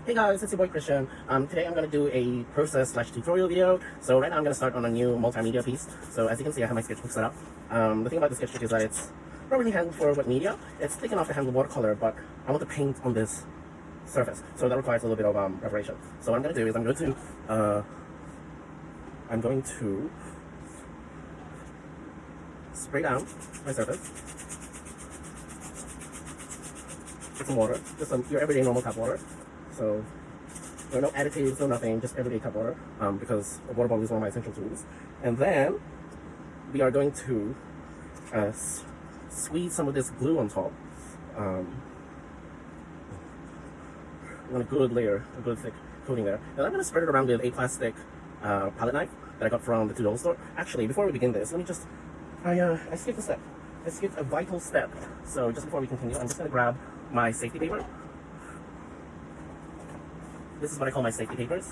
Hey guys, it's your boy Christian. Today I'm gonna do a process/tutorial video. So right now I'm gonna start on a new multimedia piece. So as you can see, I have my sketchbook set up. The thing about the sketchbook is that it's not really handled for wet media. It's thick enough to handle watercolor, but I want to paint on this surface, so that requires a little bit of preparation. So what I'm gonna do is I'm going to spray down my surface with some water, just your everyday normal tap water. So there are no additives, no nothing, just everyday tap water, because a water bottle is one of my essential tools. And then we are going to squeeze some of this glue on top. I want a good layer, a good thick coating there. And I'm going to spread it around with a plastic palette knife that I got from the $2 store. Actually, before we begin this, let me just, I skipped a step. I skipped a vital step. So just before we continue, I'm just going to grab my safety paper. This is what I call my safety papers.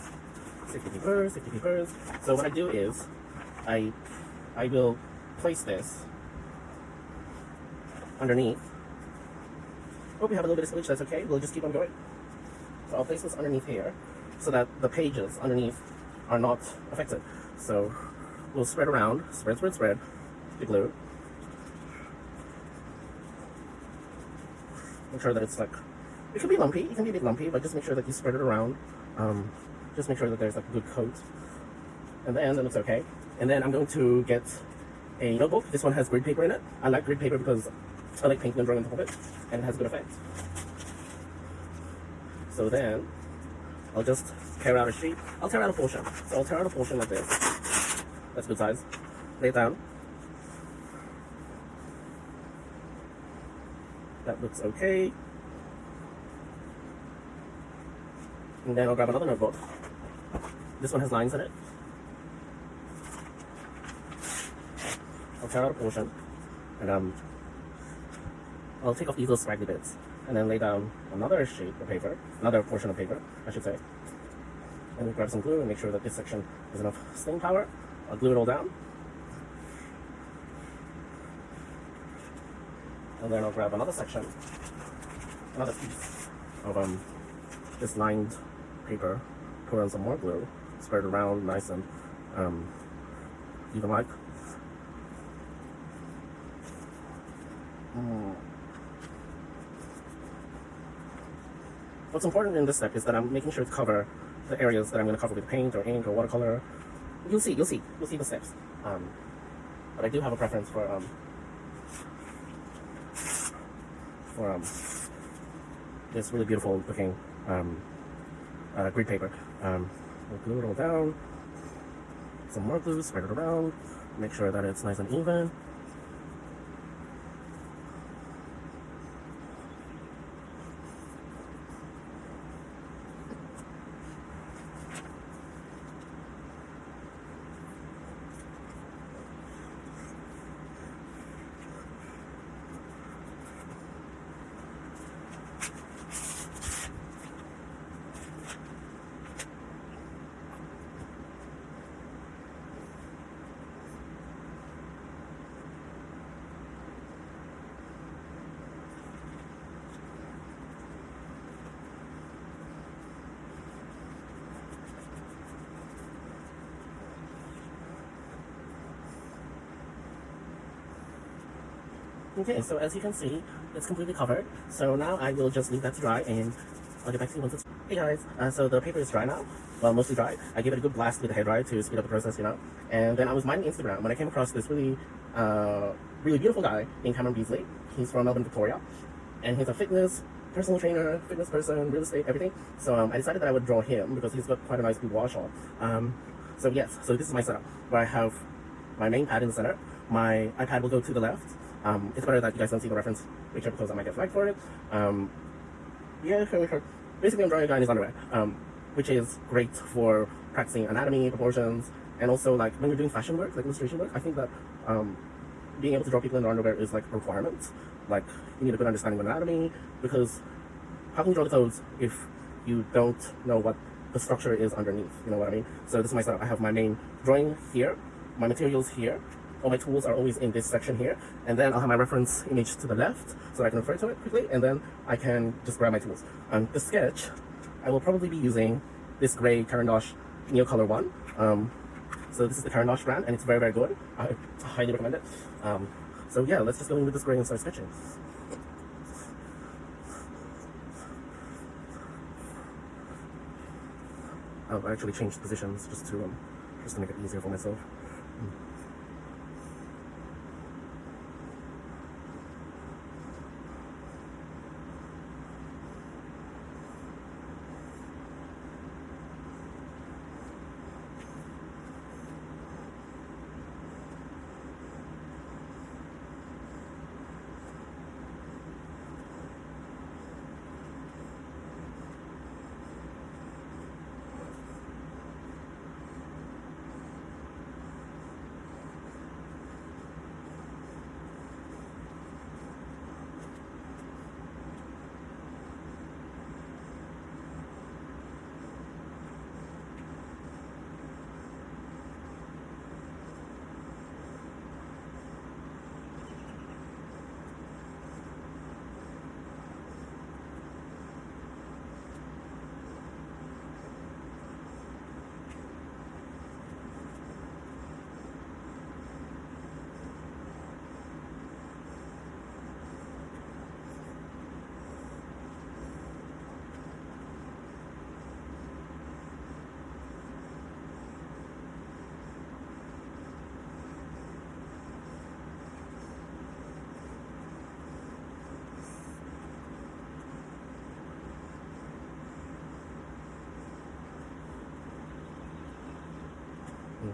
Safety papers. So what I do is, I will place this underneath. Oh, we have a little bit of spillage, that's okay. We'll just keep on going. So I'll place this underneath here, so that the pages underneath are not affected. So we'll spread around, spread the glue. Make sure that it's like, it can be lumpy, it can be a bit lumpy, but just make sure that you spread it around. Just make sure that there's like a good coat. And then it looks okay. And then I'm going to get a notebook. This one has grid paper in it. I like grid paper because I like painting and drawing on top of it, and it has good effect. So then I'll just tear out a sheet. I'll tear out a portion. So I'll tear out a portion like this. That's good size. Lay it down. That looks okay. And then I'll grab another notebook. This one has lines in it. I'll tear out a portion, and I'll take off these little scraggly bits, and then lay down another sheet of paper, another portion of paper, I should say. And then grab some glue and make sure that this section has enough staying power. I'll glue it all down. And then I'll grab another section, another piece of this lined paper, put on some more glue, spread it around nice and even like. What's important in this step is that I'm making sure to cover the areas that I'm going to cover with paint or ink or watercolor. You'll see the steps. But I do have a preference for this really beautiful looking grid paper. We'll glue it all down. Some more glue, spread it around. Make sure that it's nice and even. Okay, so as you can see, it's completely covered. So now I will just leave that to dry, and I'll get back to you once it's... Hey guys, so the paper is dry now. Well, mostly dry. I gave it a good blast with the hairdryer to speed up the process, you know. And then I was minding Instagram when I came across this really beautiful guy named Cameron Beasley. He's from Melbourne, Victoria. And he's a personal trainer, fitness person, real estate, everything. So I decided that I would draw him because he's got quite a nice boudoir shot. So yes, so this is my setup, where I have my main pad in the center. My iPad will go to the left. It's better that you guys don't see the reference picture because I might get flagged for it. Yeah, basically I'm drawing a guy in his underwear, which is great for practicing anatomy, proportions, and also like when you're doing fashion work, like illustration work, I think that being able to draw people in their underwear is like a requirement. Like you need a good understanding of anatomy, because how can you draw the clothes if you don't know what the structure is underneath, you know what I mean? So this is my setup. I have my main drawing here, my materials here, all my tools are always in this section here, and then I'll have my reference image to the left so that I can refer to it quickly, and then I can just grab my tools. The sketch I will probably be using this gray Carandosh Neo Color one. So this is the Carandosh brand, and it's very, very good. I highly recommend it. So yeah, let's just go in with this gray and start sketching. I actually changed positions just to make it easier for myself.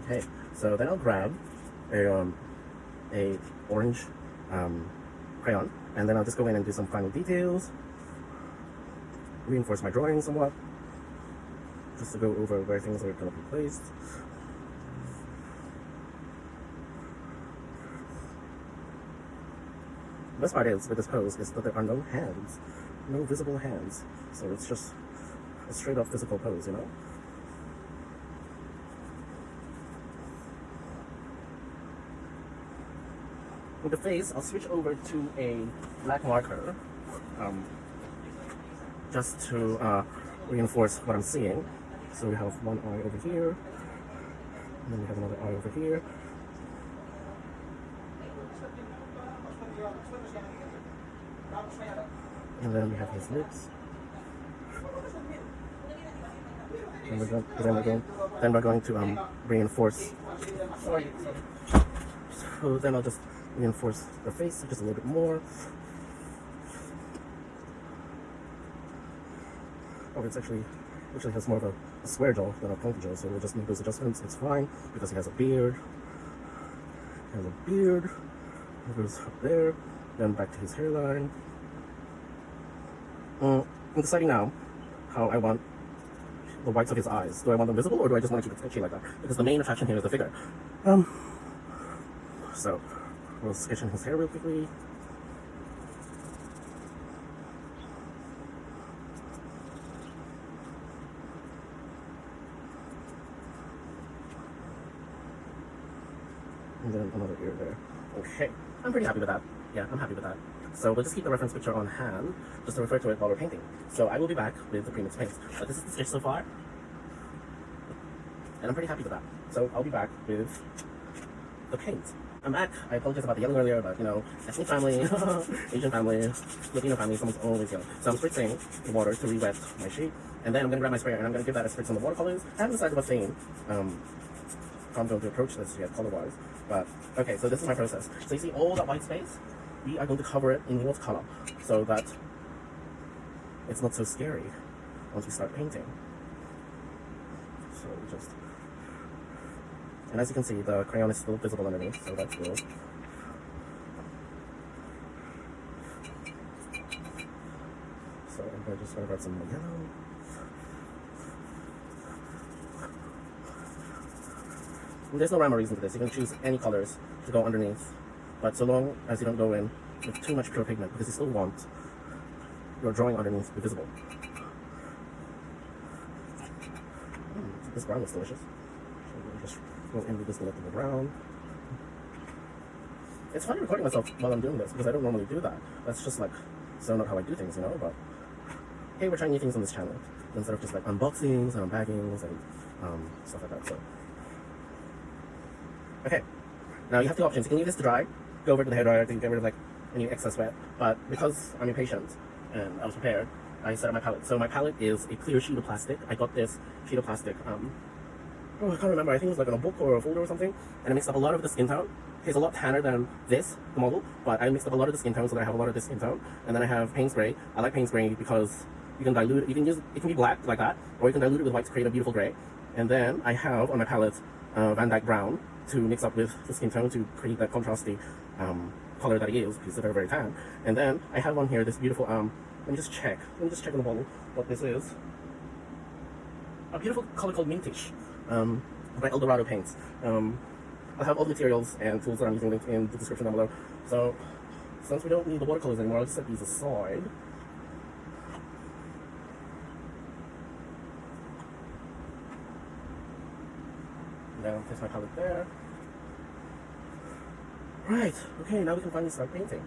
Okay, so then I'll grab a orange crayon, and then I'll just go in and do some final details, reinforce my drawing somewhat, just to go over where things are going to be placed. The best part is with this pose is that there are no hands, no visible hands, so it's just a straight up physical pose, you know? With the face, I'll switch over to a black marker, just to reinforce what I'm seeing. So we have one eye over here, and then we have another eye over here. And then we have his lips. And then we're going to reinforce. So then I'll just reinforce the face just a little bit more. Oh, it actually has more of a square jaw than a pointy jaw, so we'll just make those adjustments. It's fine because he has a beard. It goes up there, then back to his hairline. I'm deciding now how I want the whites of his eyes. Do I want them visible, or do I just want to keep it sketchy like that? Because the main attraction here is the figure. So we'll sketch in his hair real quickly. And then another ear there. Okay, I'm pretty happy with that. Yeah, I'm happy with that. So we'll just keep the reference picture on hand, just to refer to it while we're painting. So I will be back with the premix paints. This is the sketch so far, and I'm pretty happy with that. So I'll be back with the paint. I'm back. I apologize about the yelling earlier, but you know, ethnic family, Asian family, Filipino family, someone's always yelling. So I'm spritzing the water to re-wet my shape, and then I'm gonna grab my sprayer and I'm gonna give that a spritz on the watercolors. I haven't decided what theme I'm going to approach this yet, color-wise. But okay, so this is my process. So you see all that white space? We are going to cover it in watercolor so that it's not so scary once we start painting. So just. And as you can see, the crayon is still visible underneath, so that's cool. So I'm going to just grab some yellow. And there's no rhyme or reason to this. You can choose any colors to go underneath, but so long as you don't go in with too much pure pigment, because you still want your drawing underneath to be visible. This brown looks delicious. So we'll just go in with this little brown. It's funny recording myself while I'm doing this because I don't normally do that. That's just like so not how I do things, you know. But hey, we're trying new things on this channel. instead of just like unboxings and unbaggings and stuff like that. So okay, now you have two options. You can leave this to dry, go over to the hairdryer to get rid of like any excess sweat, but because I'm impatient and I was prepared, I set up my palette. So my palette is a clear sheet of plastic. I got this sheet of plastic, oh, I can't remember, I think it was like on a book or a folder or something, and I mixed up a lot of the skin tone. It's a lot tanner than this, the model, but I mixed up a lot of the skin tone so that I have a lot of the skin tone. And then I have paint spray. I like paint spray because you can dilute it, you can use, it can be black like that, or you can dilute it with white to create a beautiful gray. And then I have on my palette Van Dyke Brown to mix up with the skin tone to create that contrasty color that it is, because it's very, very tan. And then I have on here this beautiful, let me just check on the bottle what this is. A beautiful color called Mintish, by Eldorado Paints. I'll have all the materials and tools that I'm using linked in the description down below. So, since we don't need the watercolors anymore, I'll just set these aside. Now, place my palette there. Right, okay, now we can finally start painting.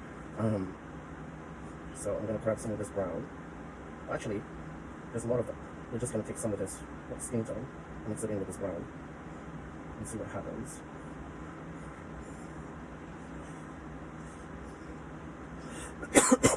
So I'm gonna grab some of this brown. Actually, there's a lot of them. We're just gonna take some of this skin tone and mix it in with this brown and see what happens.